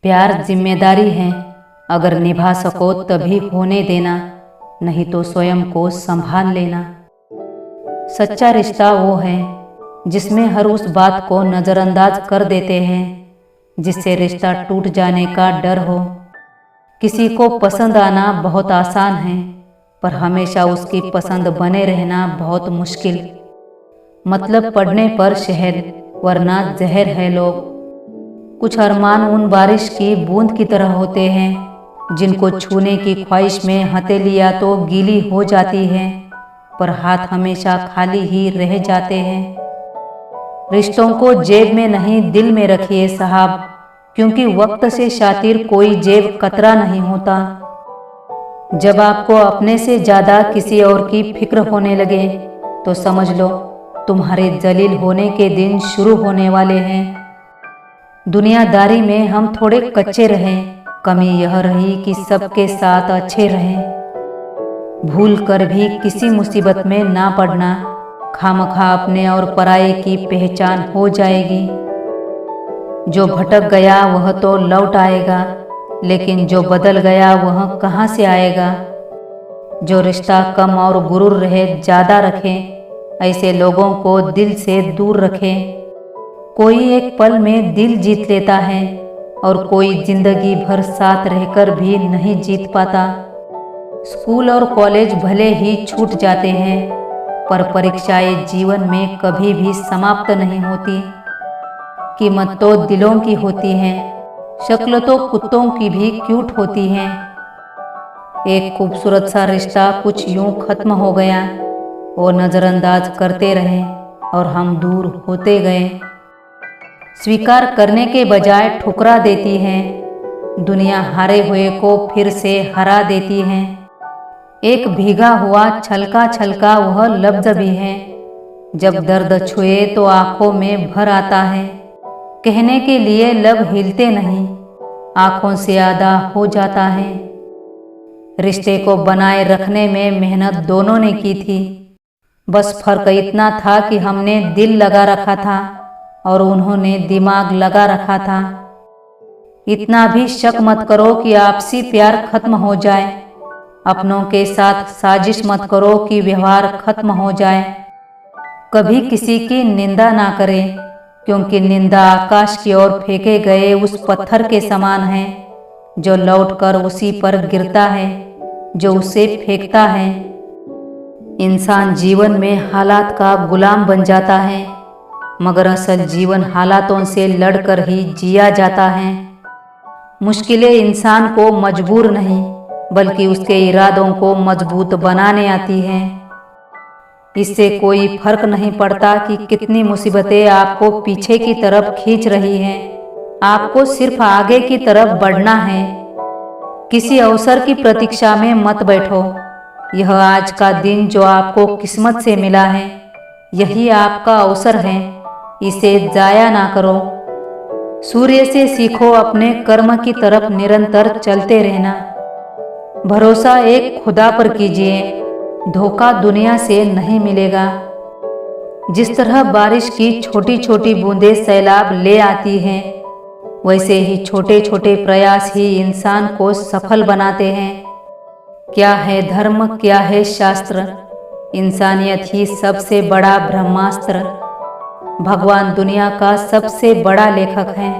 प्यार जिम्मेदारी है, अगर निभा सको तभी होने देना, नहीं तो स्वयं को संभाल लेना। सच्चा रिश्ता वो है जिसमें हर उस बात को नज़रअंदाज कर देते हैं जिससे रिश्ता टूट जाने का डर हो। किसी को पसंद आना बहुत आसान है, पर हमेशा उसकी पसंद बने रहना बहुत मुश्किल। मतलब पढ़ने पर शहद वरना जहर है लोग। कुछ अरमान उन बारिश की बूंद की तरह होते हैं जिनको छूने की ख्वाहिश में हथेलियां तो गीली हो जाती है, पर हाथ हमेशा खाली ही रह जाते हैं। रिश्तों को जेब में नहीं दिल में रखिए साहब, क्योंकि वक्त से शातिर कोई जेब कतरा नहीं होता। जब आपको अपने से ज़्यादा किसी और की फिक्र होने लगे तो समझ लो तुम्हारे जलील होने के दिन शुरू होने वाले हैं। दुनियादारी में हम थोड़े कच्चे रहें, कमी यह रही कि सबके साथ अच्छे रहें। भूल कर भी किसी मुसीबत में ना पड़ना, खामखा अपने और पराये की पहचान हो जाएगी। जो भटक गया वह तो लौट आएगा, लेकिन जो बदल गया वह कहाँ से आएगा। जो रिश्ता कम और गुरूर रहे ज़्यादा रखें, ऐसे लोगों को दिल से दूर रखें। कोई एक पल में दिल जीत लेता है और कोई जिंदगी भर साथ रहकर भी नहीं जीत पाता। स्कूल और कॉलेज भले ही छूट जाते हैं, पर परीक्षाएं जीवन में कभी भी समाप्त नहीं होती। कीमत तो दिलों की होती है, शक्ल तो कुत्तों की भी क्यूट होती है। एक खूबसूरत सा रिश्ता कुछ यूं खत्म हो गया, वो नज़रअंदाज करते रहे और हम दूर होते गए। स्वीकार करने के बजाय ठुकरा देती है, दुनिया हारे हुए को फिर से हरा देती है। एक भीगा हुआ छलका छलका वह लफ्ज़ भी है, जब दर्द छुए तो आंखों में भर आता है। कहने के लिए लब हिलते नहीं, आंखों से आधा हो जाता है। रिश्ते को बनाए रखने में मेहनत दोनों ने की थी, बस फर्क इतना था कि हमने दिल लगा रखा था और उन्होंने दिमाग लगा रखा था। इतना भी शक मत करो कि आपसी प्यार खत्म हो जाए, अपनों के साथ साजिश मत करो कि व्यवहार खत्म हो जाए। कभी किसी की निंदा ना करें, क्योंकि निंदा आकाश की ओर फेंके गए उस पत्थर के समान है जो लौटकर उसी पर गिरता है जो उसे फेंकता है। इंसान जीवन में हालात का गुलाम बन जाता है, मगर असल जीवन हालातों से लड़कर ही जिया जाता है। मुश्किलें इंसान को मजबूर नहीं, बल्कि उसके इरादों को मजबूत बनाने आती हैं। इससे कोई फर्क नहीं पड़ता कि कितनी मुसीबतें आपको पीछे की तरफ खींच रही हैं, आपको सिर्फ आगे की तरफ बढ़ना है। किसी अवसर की प्रतीक्षा में मत बैठो, यह आज का दिन जो आपको किस्मत से मिला है, यही आपका अवसर है, इसे जाया ना करो। सूर्य से सीखो अपने कर्म की तरफ निरंतर चलते रहना। भरोसा एक खुदा पर कीजिए, धोखा दुनिया से नहीं मिलेगा। जिस तरह बारिश की छोटी छोटी बूंदें सैलाब ले आती हैं, वैसे ही छोटे छोटे प्रयास ही इंसान को सफल बनाते हैं। क्या है धर्म, क्या है शास्त्र, इंसानियत ही सबसे बड़ा ब्रह्मास्त्र। भगवान दुनिया का सबसे बड़ा लेखक है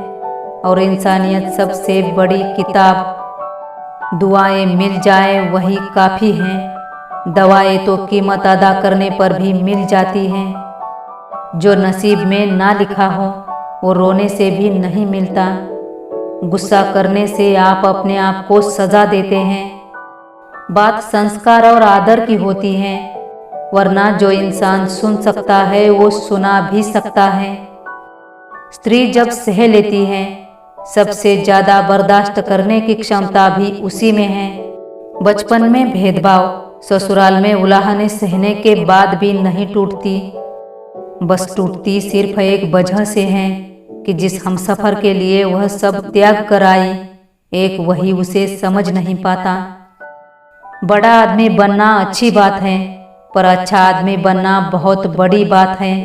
और इंसानियत सबसे बड़ी किताब। दुआएं मिल जाए वही काफ़ी हैं, दवाएं तो कीमत अदा करने पर भी मिल जाती हैं। जो नसीब में ना लिखा हो वो रोने से भी नहीं मिलता। गुस्सा करने से आप अपने आप को सजा देते हैं। बात संस्कार और आदर की होती है, वरना जो इंसान सुन सकता है वो सुना भी सकता है। स्त्री जब सह लेती है, सबसे ज़्यादा बर्दाश्त करने की क्षमता भी उसी में है। बचपन में भेदभाव, ससुराल में उलाहने सहने के बाद भी नहीं टूटती, बस टूटती सिर्फ एक वजह से है कि जिस हमसफर के लिए वह सब त्याग कर आई, एक वही उसे समझ नहीं पाता। बड़ा आदमी बनना अच्छी बात है, पर अच्छा आदमी बनना बहुत बड़ी बात है।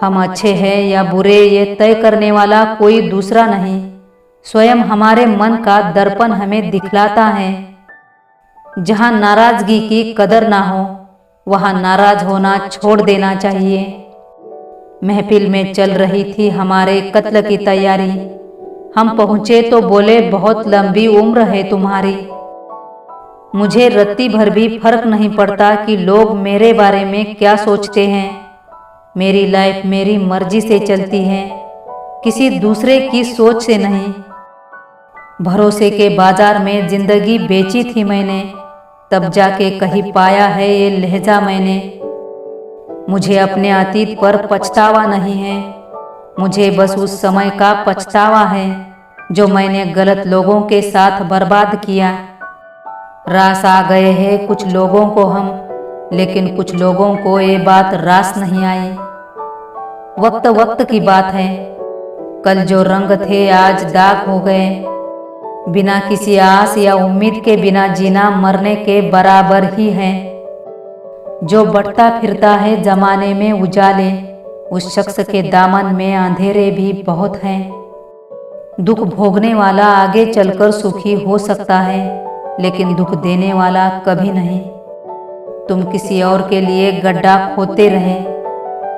हम अच्छे हैं या बुरे ये तय करने वाला कोई दूसरा नहीं, स्वयं हमारे मन का दर्पण हमें दिखलाता है। जहाँ नाराजगी की कदर ना हो वहाँ नाराज होना छोड़ देना चाहिए। महफिल में चल रही थी हमारे कत्ल की तैयारी। हम पहुँचे तो बोले बहुत लंबी उम्र है तुम्हारी। मुझे रत्ती भर भी फर्क नहीं पड़ता कि लोग मेरे बारे में क्या सोचते हैं। मेरी लाइफ मेरी मर्जी से चलती है, किसी दूसरे की सोच से नहीं। भरोसे के बाजार में जिंदगी बेची थी मैंने, तब जाके कहीं पाया है ये लहजा मैंने। मुझे अपने अतीत पर पछतावा नहीं है, मुझे बस उस समय का पछतावा है जो मैंने गलत लोगों के साथ बर्बाद किया। रास आ गए हैं कुछ लोगों को हम, लेकिन कुछ लोगों को ये बात रास नहीं आई। वक्त वक्त की बात है, कल जो रंग थे आज दाग हो गए। बिना किसी आस या उम्मीद के बिना जीना मरने के बराबर ही है। जो बढ़ता फिरता है जमाने में उजाले, उस शख्स के दामन में अंधेरे भी बहुत हैं। दुख भोगने वाला आगे चलकर सुखी हो सकता है, लेकिन दुख देने वाला कभी नहीं। तुम किसी और के लिए गड्ढा खोदते रहे,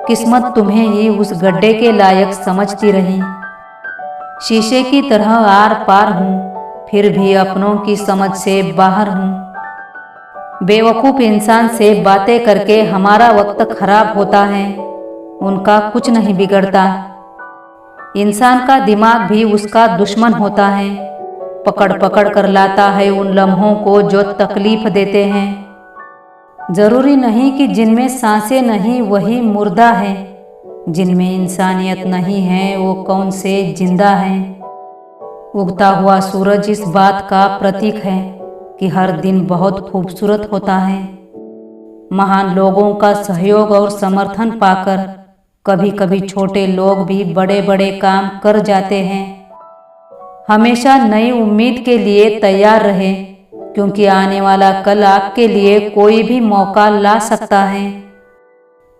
किस्मत तुम्हें ही उस गड्ढे के लायक समझती रही। शीशे की तरह आर पार हूँ, फिर भी अपनों की समझ से बाहर हूँ। बेवकूफ़ इंसान से बातें करके हमारा वक्त खराब होता है, उनका कुछ नहीं बिगड़ता। इंसान का दिमाग भी उसका दुश्मन होता है, पकड़ पकड़ कर लाता है उन लम्हों को जो तकलीफ देते हैं। जरूरी नहीं कि जिनमें सांसें नहीं वही मुर्दा है, जिनमें इंसानियत नहीं है वो कौन से जिंदा है। उगता हुआ सूरज इस बात का प्रतीक है कि हर दिन बहुत खूबसूरत होता है। महान लोगों का सहयोग और समर्थन पाकर कभी कभी छोटे लोग भी बड़े बड़े काम कर जाते हैं। हमेशा नई उम्मीद के लिए तैयार रहे, क्योंकि आने वाला कल आपके लिए कोई भी मौका ला सकता है।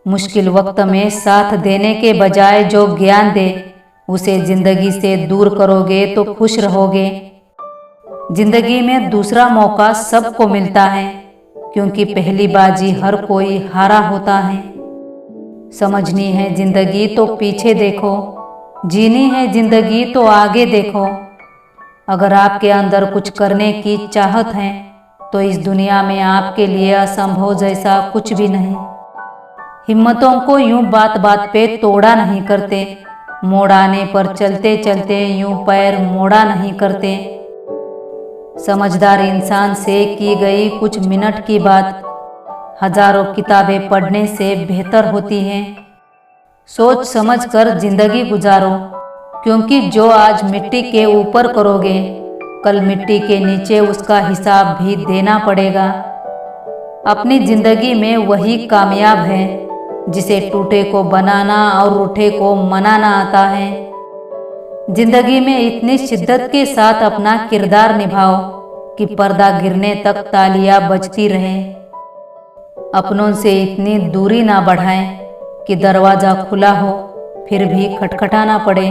मुश्किल वक्त में साथ देने के बजाय जो ज्ञान दे, उसे जिंदगी से दूर करोगे तो खुश रहोगे। जिंदगी में दूसरा मौका सबको मिलता है, क्योंकि पहली बाजी हर कोई हारा होता है। समझनी है जिंदगी तो पीछे देखो, जीनी है जिंदगी तो आगे देखो। अगर आपके अंदर कुछ करने की चाहत है तो इस दुनिया में आपके लिए असंभव जैसा कुछ भी नहीं। हिम्मतों को यूं बात बात पे तोड़ा नहीं करते, मोड़ आने पर चलते चलते यूं पैर मोड़ा नहीं करते। समझदार इंसान से की गई कुछ मिनट की बात हजारों किताबें पढ़ने से बेहतर होती है। सोच समझ कर जिंदगी गुजारो, क्योंकि जो आज मिट्टी के ऊपर करोगे कल मिट्टी के नीचे उसका हिसाब भी देना पड़ेगा। अपनी जिंदगी में वही कामयाब है जिसे टूटे को बनाना और रूठे को मनाना आता है। जिंदगी में इतनी शिद्दत के साथ अपना किरदार निभाओ कि पर्दा गिरने तक तालियां बजती रहें। अपनों से इतनी दूरी ना बढ़ाएं कि दरवाज़ा खुला हो फिर भी खटखटाना पड़े।